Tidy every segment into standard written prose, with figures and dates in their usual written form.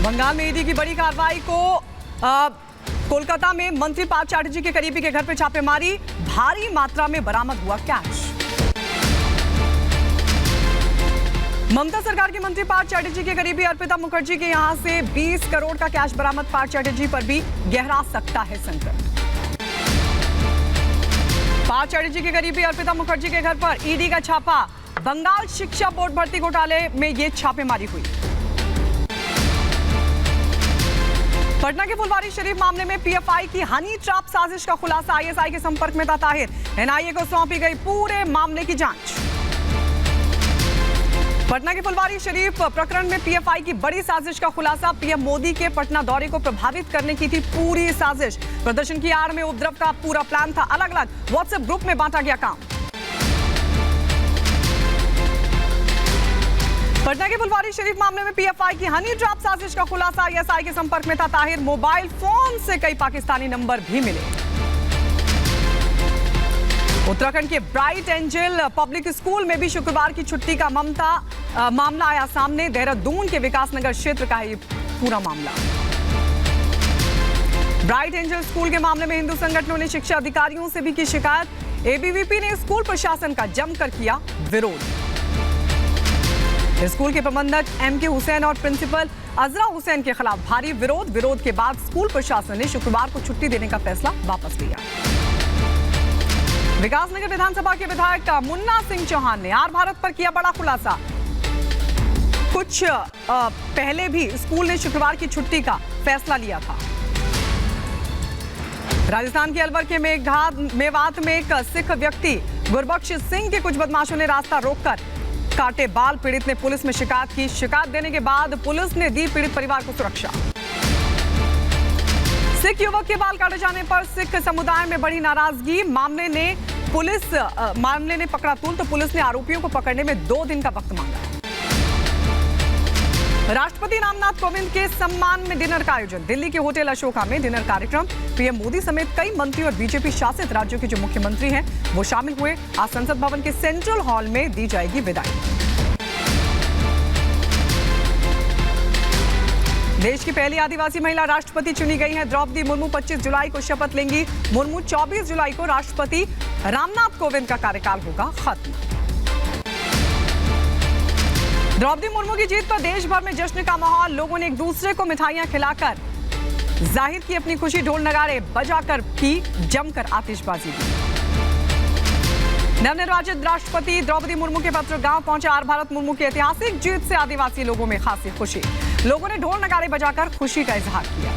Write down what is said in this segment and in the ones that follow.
बंगाल में ईडी की बड़ी कार्रवाई को कोलकाता में मंत्री पार्थ चैटर्जी के करीबी के घर पर छापेमारी, भारी मात्रा में बरामद हुआ कैश। ममता सरकार के मंत्री पार्थ चैटर्जी के करीबी अर्पिता मुखर्जी के यहां से 20 करोड़ का कैश बरामद। पार्थ चैटर्जी पर भी गहरा सकता है संकट। पार्थ चैटर्जी के करीबी अर्पिता मुखर्जी के घर पर ईडी का छापा। बंगाल शिक्षा बोर्ड भर्ती घोटाले में यह छापेमारी हुई। पटना के फुलवारी शरीफ मामले में पीएफआई की हनी ट्रैप साजिश का खुलासा। आईएसआई के संपर्क में था ताहिर। एनआईए को सौंपी गई पूरे मामले की जांच। पटना के फुलवारी शरीफ प्रकरण में पीएफआई की बड़ी साजिश का खुलासा। पीएम मोदी के पटना दौरे को प्रभावित करने की थी पूरी साजिश। प्रदर्शन की आड़ में उपद्रव का पूरा प्लान था। अलग अलग व्हाट्सएप ग्रुप में बांटा गया काम। पटना के फुलवारी शरीफ मामले में पीएफआई की हनी ट्रैप साजिश का खुलासा। आईएसआई के संपर्क में था ताहिर। मोबाइल फोन से कई पाकिस्तानी नंबर भी मिले। उत्तराखंड के ब्राइट एंजल पब्लिक स्कूल में भी शुक्रवार की छुट्टी का मामला आया सामने। देहरादून के विकासनगर क्षेत्र का है ये पूरा मामला। ब्राइट एंजल स्कूल के मामले में हिंदू संगठनों ने शिक्षा अधिकारियों से भी की शिकायत। एबीवीपी ने स्कूल प्रशासन का जमकर किया विरोध। स्कूल के प्रबंधक एमके हुसैन और प्रिंसिपल अजरा हुसैन के खिलाफ भारी विरोध के बाद स्कूल प्रशासन ने शुक्रवार को छुट्टी देने का फैसला वापस लिया। विकासनगर विधानसभा के विधायक मुन्ना सिंह चौहान ने आर भारत पर किया बड़ा खुलासा। कुछ पहले भी स्कूल ने शुक्रवार की छुट्टी का फैसला लिया था। राजस्थान के अलवर के मेवात में एक सिख व्यक्ति गुरबख्श सिंह के कुछ बदमाशों ने रास्ता रोककर काटे बाल। पीड़ित ने पुलिस में शिकायत की। शिकायत देने के बाद पुलिस ने दी पीड़ित परिवार को सुरक्षा। सिख युवक के बाल काटे जाने पर सिख समुदाय में बड़ी नाराजगी। मामले ने पकड़ा तूल तो पुलिस ने आरोपियों को पकड़ने में 2 दिन का वक्त मांगा। राष्ट्रपति रामनाथ कोविंद के सम्मान में डिनर का आयोजन। दिल्ली के होटल अशोका में डिनर कार्यक्रम। पीएम मोदी समेत कई मंत्री और बीजेपी शासित राज्यों के जो मुख्यमंत्री हैं वो शामिल हुए। आज संसद भवन के सेंट्रल हॉल में दी जाएगी विदाई। देश की पहली आदिवासी महिला राष्ट्रपति चुनी गई हैं। द्रौपदी मुर्मू 25 जुलाई को शपथ लेंगी। मुर्मू 24 जुलाई को राष्ट्रपति रामनाथ कोविंद का कार्यकाल होगा खत्म। द्रौपदी मुर्मू की जीत पर देश भर में जश्न का माहौल। लोगों ने एक दूसरे को मिठाइयां खिलाकर जाहिर की अपनी खुशी। ढोल नगाड़े बजाकर की जमकर आतिशबाजी की। नवनिर्वाचित राष्ट्रपति द्रौपदी मुर्मू के पत्र गांव पहुंचे। आर भारत मुर्मू की ऐतिहासिक जीत से आदिवासी लोगों में खासी खुशी। लोगों ने ढोल नगाड़े बजाकर खुशी का इजहार किया।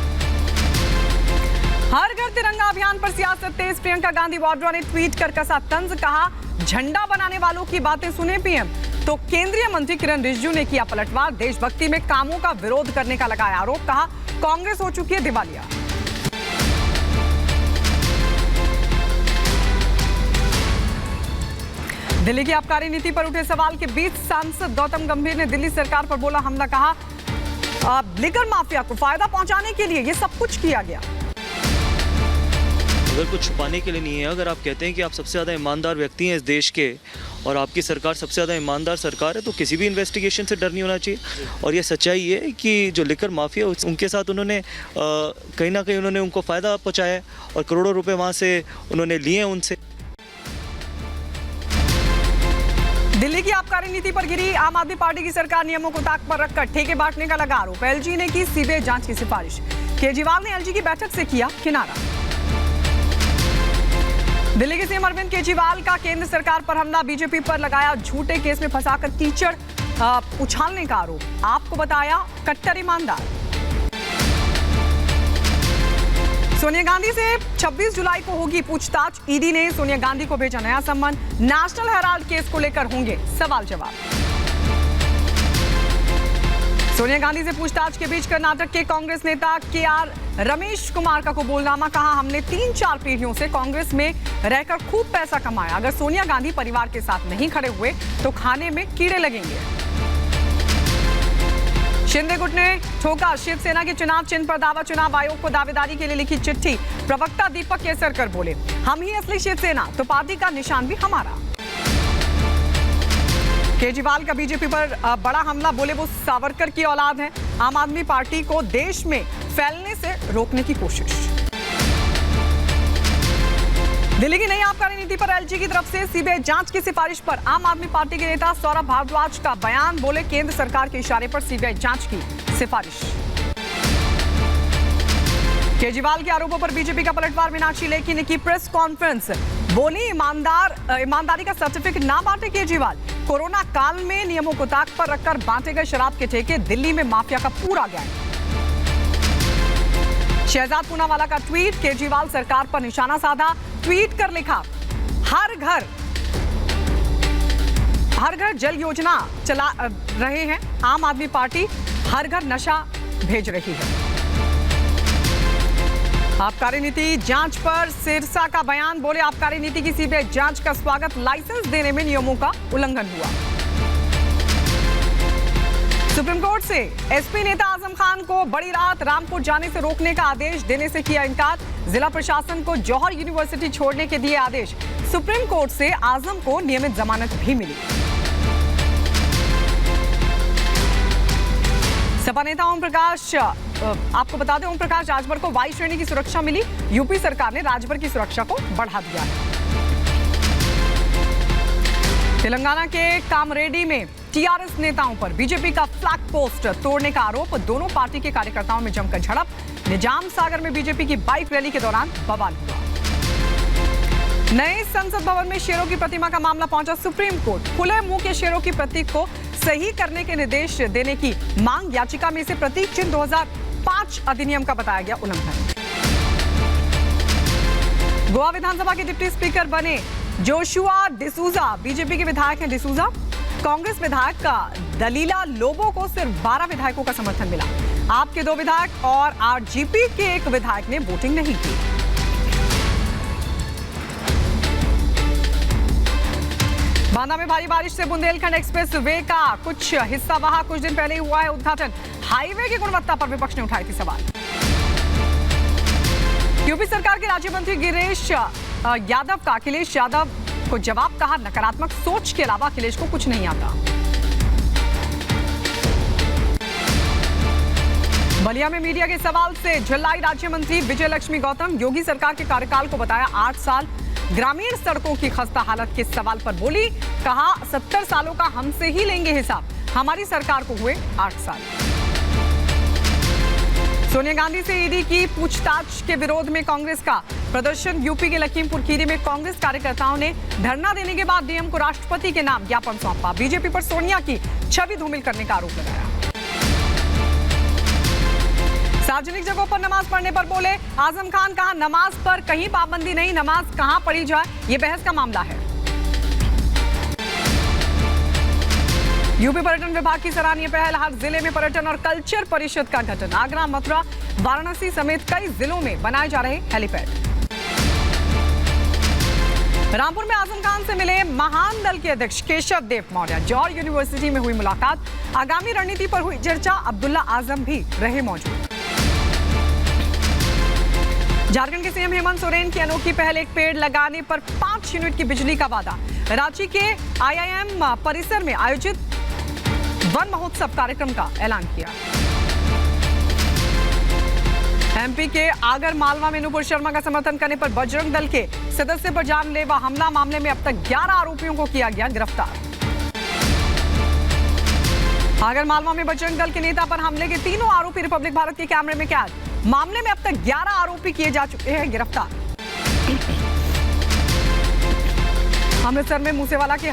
हर घर तिरंगा अभियान पर सियासत तेज। प्रियंका गांधी वाड्रा ने ट्वीट कर कसा तंज। कहा झंडा बनाने वालों की बातें सुने पीएम तो केंद्रीय मंत्री किरण रिजिजू ने किया पलटवार। देशभक्ति में कामों का विरोध करने का लगाया आरोप। कहा कांग्रेस हो चुकी है दिवालिया। दिल्ली की आबकारी नीति पर उठे सवाल के बीच सांसद गौतम गंभीर ने दिल्ली सरकार पर बोला हमला। कहा लिकर माफिया को फायदा पहुंचाने के लिए ये सब कुछ किया गया। अगर कुछ छुपाने के लिए नहीं है, अगर आप कहते हैं कि आप सबसे ज़्यादा ईमानदार व्यक्ति हैं इस देश के और आपकी सरकार सबसे ज़्यादा ईमानदार सरकार है तो किसी भी इन्वेस्टिगेशन से डर नहीं होना चाहिए। और ये सच्चाई है कि जो लिकर माफिया उनके साथ उन्होंने कहीं ना कहीं उन्होंने उनको फ़ायदा पहुँचाया है और करोड़ों रुपए वहाँ से उन्होंने लिए हैं उनसे। दिल्ली की आबकारी नीति पर गिरी आम आदमी पार्टी की सरकार। नियमों को ताक पर रखकर ठेके बांटने का लगा आरोप। एलजी ने की सीबीआई जांच की सिफारिश। केजरीवाल ने एलजी की बैठक से किया किनारा। दिल्ली के सीएम अरविंद केजरीवाल का केंद्र सरकार पर हमला। बीजेपी पर लगाया झूठे केस में फंसाकर कीचड़ उछालने का आरोप। आपको बताया कट्टर ईमानदार। सोनिया गांधी से 26 जुलाई को होगी पूछताछ। ईडी ने सोनिया गांधी को भेजा नया सम्मन। नेशनल हेराल्ड केस को लेकर होंगे सवाल जवाब। सोनिया गांधी से पूछताछ के बीच कर्नाटक के कांग्रेस नेता केआर रमेश कुमार का कबूलनामा। कहा हमने 3-4 पीढ़ियों से कांग्रेस में रहकर खूब पैसा कमाया। अगर सोनिया गांधी परिवार के साथ नहीं खड़े हुए तो खाने में कीड़े लगेंगे। शिंदे गुट ने ठोका शिवसेना के चुनाव चिन्ह पर दावा। चुनाव आयोग को दावेदारी के लिए लिखी चिट्ठी। प्रवक्ता दीपक केसरकर बोले हम ही असली शिवसेना तो पार्टी का निशान भी हमारा। केजरीवाल का बीजेपी पर बड़ा हमला, बोले वो सावरकर की औलाद है। आम आदमी पार्टी को देश में फैलने से रोकने की कोशिश। दिल्ली की नई आबकारी नीति पर एलजी की तरफ से सीबीआई जांच की सिफारिश पर आम आदमी पार्टी के नेता सौरभ भारद्वाज का बयान, बोले केंद्र सरकार के इशारे पर सीबीआई जांच की सिफारिश। केजरीवाल के आरोपों पर बीजेपी का पलटवार, मीनाक्षी लेखी ने की प्रेस कॉन्फ्रेंस, बोली ईमानदारी का सर्टिफिकेट ना बांटे केजरीवाल। कोरोना काल में नियमों को ताक पर रखकर बांटे गए शराब के ठेके, दिल्ली में माफिया का पूरा गैंग। शहजाद पूनावाला का ट्वीट, केजरीवाल सरकार पर निशाना साधा, ट्वीट कर लिखा, हर घर जल योजना चला रहे हैं, आम आदमी पार्टी हर घर नशा भेज रही है। आबकारी नीति जांच पर सिरसा का बयान, बोले आबकारी नीति की सीबीआई जांच का स्वागत, लाइसेंस देने में नियमों का उल्लंघन हुआ। सुप्रीम कोर्ट से एसपी नेता आजम खान को बड़ी राहत, रामपुर जाने से रोकने का आदेश देने से किया इनकार, जिला प्रशासन को जौहर यूनिवर्सिटी छोड़ने के दिए आदेश। सुप्रीम कोर्ट से आजम को नियमित जमानत भी मिली। सपा नेता ओम प्रकाश, आपको बता दें ओम प्रकाश राजभर को वाई श्रेणी की सुरक्षा मिली, यूपी सरकार ने राजभर की सुरक्षा को बढ़ा दिया है। तेलंगाना के कामरेडी में टीआरएस नेताओं पर बीजेपी का फ्लैग पोस्ट तोड़ने का आरोप, दोनों पार्टी के कार्यकर्ताओं में जमकर झड़प, निजाम सागर में बीजेपी की बाइक रैली के दौरान बवाल हुआ। नए संसद भवन में शेरों की प्रतिमा का मामला पहुंचा सुप्रीम कोर्ट, खुले मुंह के शेरों की प्रतीक को सही करने के निर्देश देने की मांग, याचिका में से प्रतीक चिन्ह 2005 अधिनियम का बताया गया उल्लंघन। गोवा विधानसभा के डिप्टी स्पीकर बने जोशुआ डिसूजा, बीजेपी के विधायक हैं डिसूजा। कांग्रेस विधायक का दलीला लोबो को सिर्फ 12 विधायकों का समर्थन मिला, आपके 2 विधायक और आरजेपी के 1 विधायक ने वोटिंग नहीं की। बांदा में भारी बारिश से बुंदेलखंड एक्सप्रेस वे का कुछ हिस्सा वहां कुछ दिन पहले हुआ है उद्घाटन, हाईवे की गुणवत्ता पर विपक्ष ने उठाई थी सवाल। यूपी सरकार के राज्य मंत्री गिरीश यादव का अखिलेश यादव को जवाब, कहा नकारात्मक सोच के अलावा अखिलेश को कुछ नहीं आता। बलिया में मीडिया के सवाल से झल्लाई राज्य मंत्री विजय लक्ष्मी गौतम, योगी सरकार के कार्यकाल को बताया 8 साल, ग्रामीण सड़कों की खस्ता हालत के सवाल पर बोली, कहा 70 सालों का हमसे ही लेंगे हिसाब, हमारी सरकार को हुए 8 साल। सोनिया गांधी से ईडी की पूछताछ के विरोध में कांग्रेस का प्रदर्शन, यूपी के लखीमपुर खीरी में कांग्रेस कार्यकर्ताओं ने धरना देने के बाद डीएम को राष्ट्रपति के नाम ज्ञापन सौंपा, बीजेपी पर सोनिया की छवि धूमिल करने का आरोप लगाया। सार्वजनिक जगहों पर नमाज पढ़ने पर बोले आजम खान, कहा नमाज पर कहीं पाबंदी नहीं, नमाज कहां पढ़ी जाए ये बहस का मामला है। यूपी पर्यटन विभाग की सराहनीय पहल, हर जिले में पर्यटन और कल्चर परिषद का गठन, आगरा, मथुरा, वाराणसी समेत कई जिलों में बनाए जा रहे हेलीपैड। रामपुर में आजम खान से मिले महान दल के अध्यक्ष केशव देव मौर्य, जौहर यूनिवर्सिटी में हुई मुलाकात, आगामी रणनीति पर हुई चर्चा, अब्दुल्ला आजम भी रहे मौजूद। झारखंड के सीएम हेमंत सोरेन की अनोखी पहल, एक पेड़ लगाने पर 5 यूनिट की बिजली का वादा, रांची के आईआईएम परिसर में आयोजित वन महोत्सव कार्यक्रम का ऐलान किया। एमपी के आगर मालवा में नुपुर शर्मा का समर्थन करने पर बजरंग दल के सदस्य पर जानलेवा हमला, मामले में अब तक 11 आरोपियों को किया गया गिरफ्तार। आगर मालवा में बजरंग दल के नेता पर हमले के तीनों आरोपी रिपब्लिक भारत के कैमरे में कैद, मामले में अब तक 11 आरोपी किए जा चुके हैं गिरफ्तार। अमृतसर में मूसेवाला के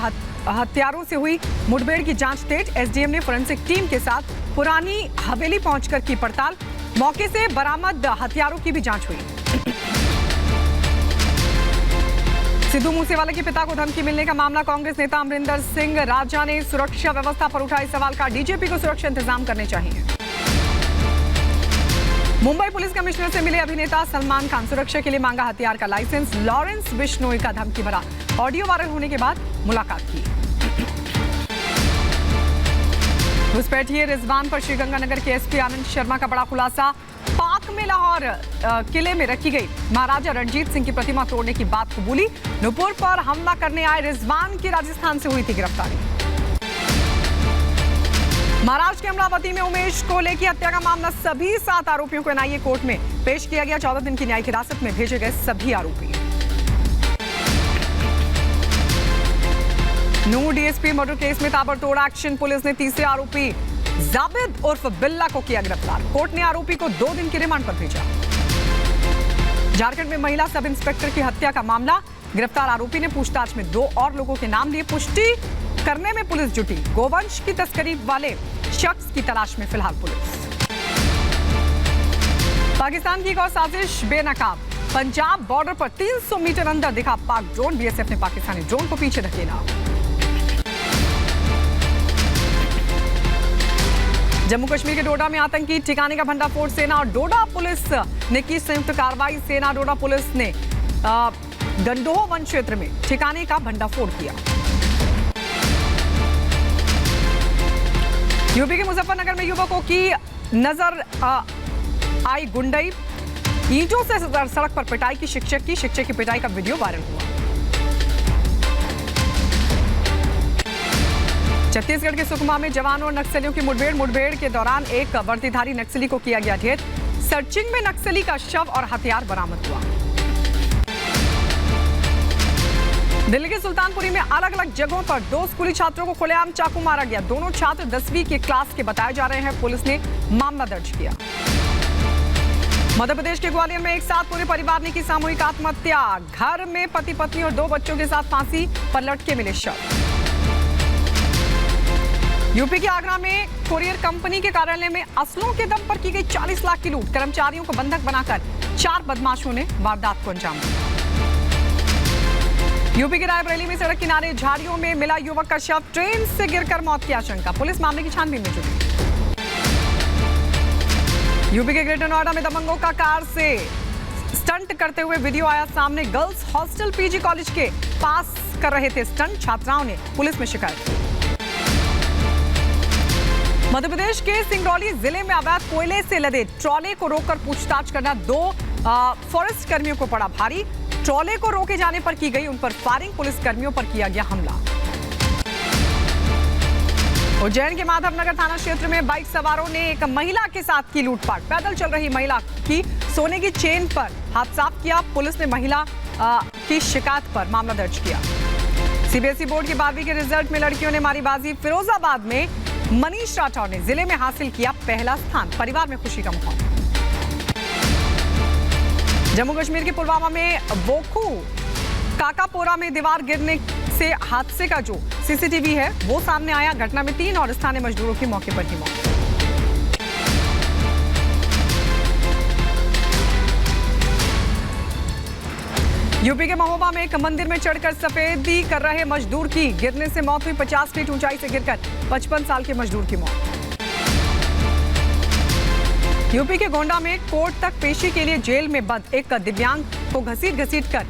हत्यारों से हुई मुठभेड़ की जांच तेज, एसडीएम ने फोरेंसिक टीम के साथ पुरानी हवेली पहुंचकर की पड़ताल, मौके से बरामद हथियारों की भी जांच हुई। सिद्धू मूसेवाला के पिता को धमकी मिलने का मामला, कांग्रेस नेता अमरिंदर सिंह राजा ने सुरक्षा व्यवस्था पर उठाए सवाल, का डीजीपी को सुरक्षा इंतजाम करने चाहिए। मुंबई पुलिस कमिश्नर से मिले अभिनेता सलमान खान, सुरक्षा के लिए मांगा हथियार का लाइसेंस, लॉरेंस बिश्नोई का धमकी भरा ऑडियो वायरल होने के बाद मुलाकात की। घुसपैठिए रिजवान पर श्रीगंगानगर के एसपी आनंद शर्मा का बड़ा खुलासा, पाक में लाहौर किले में रखी गई महाराजा रणजीत सिंह की प्रतिमा तोड़ने की बात कबूली, नुपुर पर हमला करने आए रिजवान की राजस्थान से हुई थी गिरफ्तारी। महाराष्ट्र के अमरावती में उमेश कोले की हत्या का मामला, सभी 7 आरोपियों को एनआईए कोर्ट में पेश किया गया। 14 दिन की न्यायिक हिरासत में भेजे गए सभी आरोपी। नूर डीएसपी मर्डर केस में ताबड़तोड़ एक्शन, पुलिस ने तीसरे आरोपी जाबिद उर्फ बिल्ला को किया गिरफ्तार। कोर्ट ने आरोपी को 2 दिन की रिमांड पर भेजा। झारखंड में महिला सब इंस्पेक्टर की हत्या का मामला, गिरफ्तार आरोपी ने पूछताछ में 2 और लोगों के नाम लिए। पुष्टि करने में पुलिस जुटी। गोवंश की तस्करी वाले शख्स की तलाश में फिलहाल पुलिस। पाकिस्तान की एक और साजिश बेनकाब, पंजाब बॉर्डर पर 300 मीटर अंदर दिखा पाक ड्रोन, बीएसएफ ने पाकिस्तानी ड्रोन को पीछे धकेला। जम्मू कश्मीर के डोडा में आतंकी ठिकाने का भंडाफोड़, सेना और डोडा पुलिस ने की संयुक्त कार्रवाई। सेना डोडा पुलिस ने गंडोह वन क्षेत्र में ठिकाने का भंडाफोड़ किया। यूपी के मुजफ्फरनगर में युवकों की नजर आई गुंडई, ईंटों से सड़क पर पिटाई की शिक्षक की पिटाई का वीडियो वायरल हुआ। छत्तीसगढ़ के सुकमा में जवानों और नक्सलियों की मुठभेड़ के दौरान एक वर्दीधारी नक्सली को किया गया ढेर। सर्चिंग में नक्सली का शव और हथियार बरामद हुआ। दिल्ली के सुल्तानपुरी में अलग अलग जगहों पर 2 स्कूली छात्रों को खुलेआम चाकू मारा गया। दोनों छात्र 10वीं की क्लास के बताए जा रहे हैं। पुलिस ने मामला दर्ज किया। मध्य प्रदेश के ग्वालियर में एक साथ पूरे परिवार ने की सामूहिक आत्महत्या। घर में पति पत्नी और 2 बच्चों के साथ फांसी पर लटके मिले शव। यूपी के आगरा में कोरियर कंपनी के कार्यालय में असलों के दम पर की गई 40 लाख की लूट। कर्मचारियों को बंधक बनाकर 4 बदमाशों ने वारदात को अंजाम दिया। यूपी के रायबरेली में सड़क किनारे झाड़ियों में मिला युवक का शव, ट्रेन से गिरकर मौत की आशंका। पुलिस मामले की छानबीन में जुटी। यूपी के ग्रेटर नोएडा में दबंगों का कार से स्टंट करते हुए वीडियो आया सामने। गर्ल्स हॉस्टल पीजी कॉलेज के पास कर रहे थे स्टंट, छात्राओं ने पुलिस में शिकायत की। मध्य प्रदेश के सिंगरौली जिले में अवैध कोयले से लदे ट्रॉले को रोककर पूछताछ करना 2 फॉरेस्ट कर्मियों को पड़ा भारी। ट्रॉले को रोके जाने पर की गई उन पर फायरिंग, पुलिस कर्मियों पर किया गया हमला। उज्जैन के माधवनगर थाना क्षेत्र में बाइक सवारों ने एक महिला के साथ की लूटपाट। पैदल चल रही महिला की सोने की चेन पर हाथ साफ किया। पुलिस ने महिला की शिकायत पर मामला दर्ज किया। सीबीएसई बोर्ड की 12वीं के रिजल्ट में लड़कियों ने मारी बाजी। फिरोजाबाद में मनीष राठौर ने जिले में हासिल किया पहला स्थान। परिवार में खुशी का माहौल। जम्मू कश्मीर के पुलवामा में बोखू काकापोरा में दीवार गिरने से हादसे का जो सीसीटीवी है वो सामने आया। घटना में 3 और स्थानीय मजदूरों की मौके पर ही मौत। यूपी के महोबा में एक मंदिर में चढ़कर सफेदी कर रहे मजदूर की गिरने से मौत हुई। 50 फीट ऊंचाई से गिरकर 55 साल के मजदूर की मौत। यूपी के गोंडा में कोर्ट तक पेशी के लिए जेल में बंद एक दिव्यांग को घसीट कर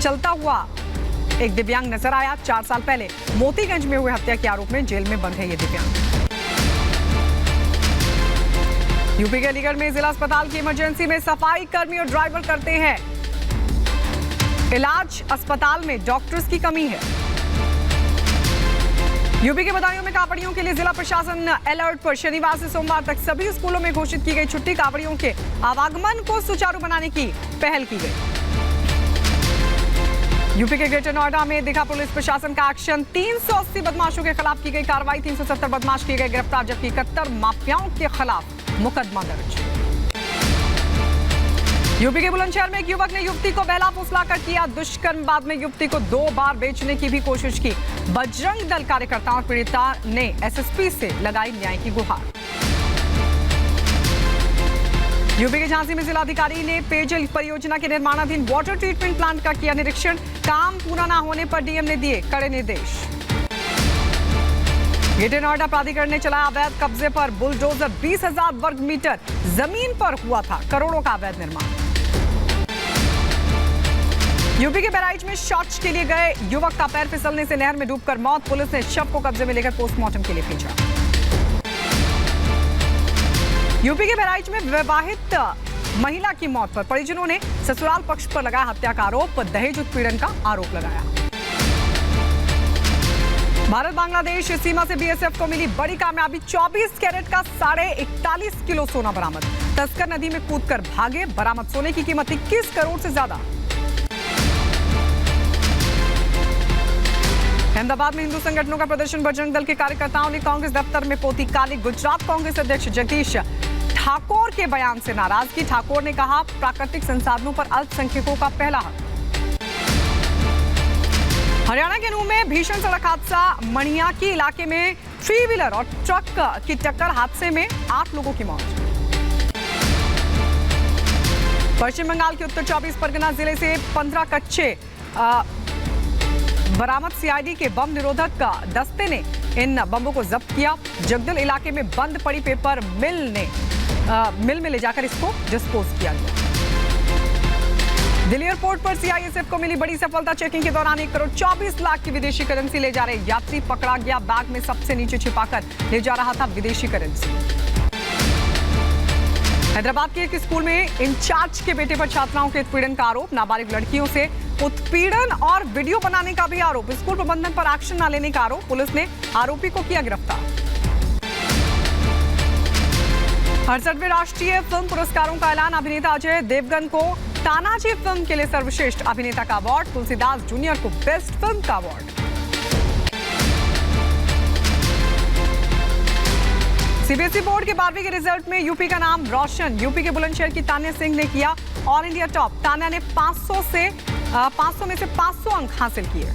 चलता हुआ एक दिव्यांग नजर आया। 4 साल पहले मोतीगंज में हुए हत्या के आरोप में जेल में बंद है ये दिव्यांग। यूपी के अलीगढ़ में जिला अस्पताल की इमरजेंसी में सफाई कर्मी और ड्राइवर करते हैं इलाज। अस्पताल में डॉक्टर्स की कमी है। यूपी के बदायूं में कांवड़ियों के लिए जिला प्रशासन अलर्ट पर। शनिवार से सोमवार तक सभी स्कूलों में घोषित की गई छुट्टी। कांवड़ियों के आवागमन को सुचारू बनाने की पहल की गई। यूपी के ग्रेटर नोएडा में दिखा पुलिस प्रशासन का एक्शन। 380 बदमाशों के खिलाफ की गई कार्रवाई। 370 बदमाश किए गए गिरफ्तार, जबकि 71 माफियाओं के खिलाफ मुकदमा दर्ज। यूपी के बुलंदशहर में एक युवक ने युवती को बहला फुसलाकर किया दुष्कर्म। बाद में युवती को 2 बार बेचने की भी कोशिश की। बजरंग दल कार्यकर्ताओं और पीड़िता ने एसएसपी से लगाई न्याय की गुहार। यूपी के झांसी में जिलाधिकारी ने पेयजल परियोजना के निर्माणाधीन वाटर ट्रीटमेंट प्लांट का किया निरीक्षण। काम पूरा न होने पर डीएम ने दिए कड़े निर्देश। ग्रेटर नोएडा प्राधिकरण ने चलाया अवैध कब्जे पर बुलडोजर। 20,000 वर्ग मीटर जमीन पर हुआ था करोड़ों का अवैध निर्माण। यूपी के बहराइच में शौच के लिए गए युवक का पैर फिसलने से नहर में डूबकर मौत। पुलिस ने शव को कब्जे में लेकर पोस्टमार्टम के लिए भेजा। यूपी के बहराइच में विवाहित महिला की मौत पर परिजनों ने ससुराल पक्ष पर लगाया हत्या का आरोप। दहेज उत्पीड़न का आरोप लगाया। भारत बांग्लादेश सीमा से बीएसएफ को मिली बड़ी कामयाबी। 24 कैरेट का 41.5 किलो सोना बरामद। तस्कर नदी में कूदकर भागे। बरामद सोने की कीमत 21 करोड़ से ज्यादा। अहमदाबाद में हिंदू संगठनों का प्रदर्शन। बजरंग दल के कार्यकर्ताओं ने कांग्रेस दफ्तर में पोती काली। गुजरात कांग्रेस अध्यक्ष जगदीश ठाकुर के बयान से नाराजगी। ठाकुर ने कहा, प्राकृतिक संसाधनों पर अल्पसंख्यकों का पहला हक। हरियाणा के नूह में भीषण सड़क हादसा। मणियाकी इलाके में 3 व्हीलर और ट्रक की टक्कर। हादसे में 8 लोगों की मौत। पश्चिम बंगाल के उत्तर 24 परगना जिले से 15 कच्चे बरामद। सीआईडी के बम निरोधक दस्ते ने इन बमों को जब्त किया। जगदल इलाके में बंद पड़ी पेपर मिल में ले जाकर इसको डिस्पोज किया गया। दिल्ली एयरपोर्ट पर सीआईएसएफ को मिली बड़ी सफलता। चेकिंग के दौरान 1 करोड़ 24 लाख की विदेशी करेंसी ले जा रहे यात्री पकड़ा गया। बैग में सबसे नीचे छिपाकर ले जा रहा था विदेशी करेंसी। हैदराबाद के एक स्कूल में इंचार्ज के बेटे पर छात्राओं के उत्पीड़न का आरोप। नाबालिग लड़कियों से उत्पीड़न और वीडियो बनाने का भी आरोप। स्कूल प्रबंधन पर एक्शन न लेने का आरोप। पुलिस ने आरोपी को किया गिरफ्तार। 68वें राष्ट्रीय फिल्म पुरस्कारों का ऐलान। अभिनेता अजय देवगन को तानाजी फिल्म के लिए सर्वश्रेष्ठ अभिनेता का अवार्ड। तुलसीदास जूनियर को बेस्ट फिल्म का अवार्ड। सीबीएसई बोर्ड के 12वीं के रिजल्ट में यूपी का नाम रोशन। यूपी के बुलंदशहर की तान्या सिंह ने किया ऑल इंडिया टॉप। तान्या ने 500 में से 500 अंक हासिल किए।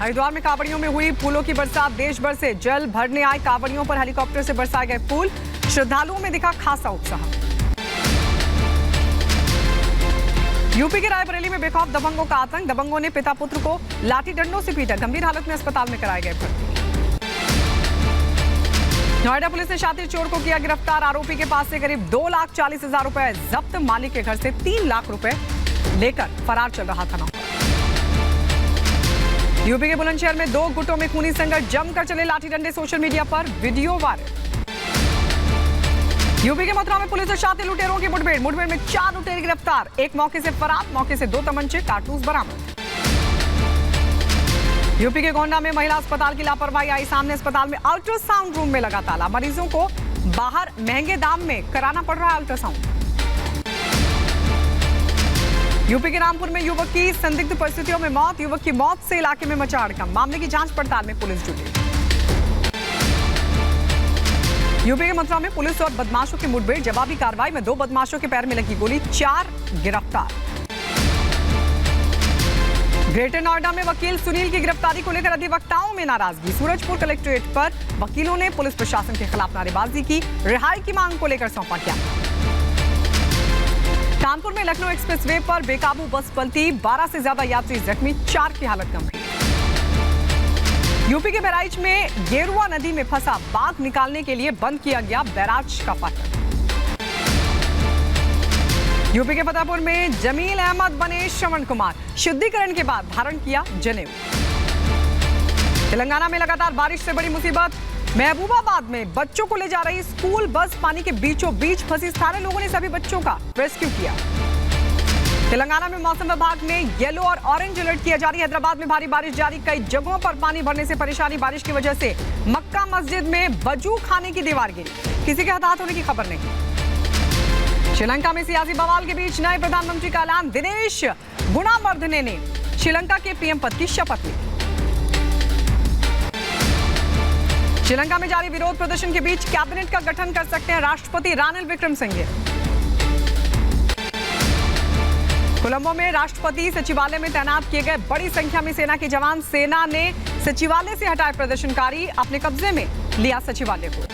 हरिद्वार में कांवड़ियों में हुई फूलों की बरसात। देश भर से जल भरने आए कांवड़ियों पर हेलीकॉप्टर से बरसाए गए फूल। श्रद्धालुओं में दिखा खासा उत्साह। यूपी के रायबरेली में बेखौफ दबंगों का आतंक। दबंगों ने पिता पुत्र को लाठी डंडों से पीटा। गंभीर हालत में अस्पताल में कराए गए भर्ती। नोएडा पुलिस ने शातिर चोर को किया गिरफ्तार। आरोपी के पास से करीब 2,40,000 रुपए जब्त। मालिक के घर से 3 लाख रुपए लेकर फरार चल रहा था नौकर। यूपी के बुलंदशहर में 2 गुटों में खूनी संघर्ष। जमकर चले लाठी डंडे। सोशल मीडिया पर वीडियो वायरल। यूपी के मथुरा में पुलिस और शातिर लुटेरों की मुठभेड़ में 4 लुटेरे गिरफ्तार। एक मौके से फरार। मौके से 2 तमंचे कारतूस बरामद। यूपी के गोंडा में महिला अस्पताल की लापरवाही आई सामने। अस्पताल में अल्ट्रासाउंड रूम में लगा ताला। मरीजों को बाहर महंगे दाम में कराना पड़ रहा है अल्ट्रासाउंड। यूपी के रामपुर में युवक की संदिग्ध परिस्थितियों में मौत। युवक की मौत से इलाके में मचा हड़कंप। मामले की जांच पड़ताल में पुलिस जुटी। यूपी के मथुरा में पुलिस और बदमाशों की मुठभेड़। जवाबी कार्रवाई में 2 बदमाशों के पैर में लगी गोली। 4 गिरफ्तार। ग्रेटर नोएडा में वकील सुनील की गिरफ्तारी को लेकर अधिवक्ताओं में नाराजगी। सूरजपुर कलेक्ट्रेट पर वकीलों ने पुलिस प्रशासन के खिलाफ नारेबाजी की। रिहाई की मांग को लेकर सौंपा ज्ञापन। कानपुर में लखनऊ एक्सप्रेसवे पर बेकाबू बस पलटी। 12 से ज्यादा यात्री जख्मी। 4 की हालत गंभीर। यूपी के बहराइच में गेरुआ नदी में फंसा बाघ निकालने के लिए बंद किया गया बैराज का फाटक। यूपी के फतेहपुर में जमील अहमद बने श्रवण कुमार। शुद्धिकरण के बाद धारण किया जनेऊ। तेलंगाना में लगातार बारिश से बड़ी मुसीबत। महबूबाबाद में बच्चों को ले जा रही स्कूल बस पानी के बीचों बीच फंसी। स्थानीय लोगों ने सभी बच्चों का रेस्क्यू किया। तेलंगाना में मौसम विभाग ने येलो और ऑरेंज अलर्ट किया जारी। हैदराबाद में भारी बारिश जारी। कई जगहों पर पानी भरने से परेशानी। बारिश की वजह से मक्का मस्जिद में वजू खाने की दीवार गिरी। किसी के हताहत होने की खबर नहीं। श्रीलंका में सियासी बवाल के बीच नए प्रधानमंत्री का ऐलान। दिनेश गुणावर्धने ने श्रीलंका के पीएम पद की शपथ ली। श्रीलंका में जारी विरोध प्रदर्शन के बीच कैबिनेट का गठन कर सकते हैं राष्ट्रपति रानिल विक्रमसिंघे। कोलंबो में राष्ट्रपति सचिवालय में तैनात किए गए बड़ी संख्या में सेना के जवान। सेना ने सचिवालय से हटाए प्रदर्शनकारी। अपने कब्जे में लिया सचिवालय को।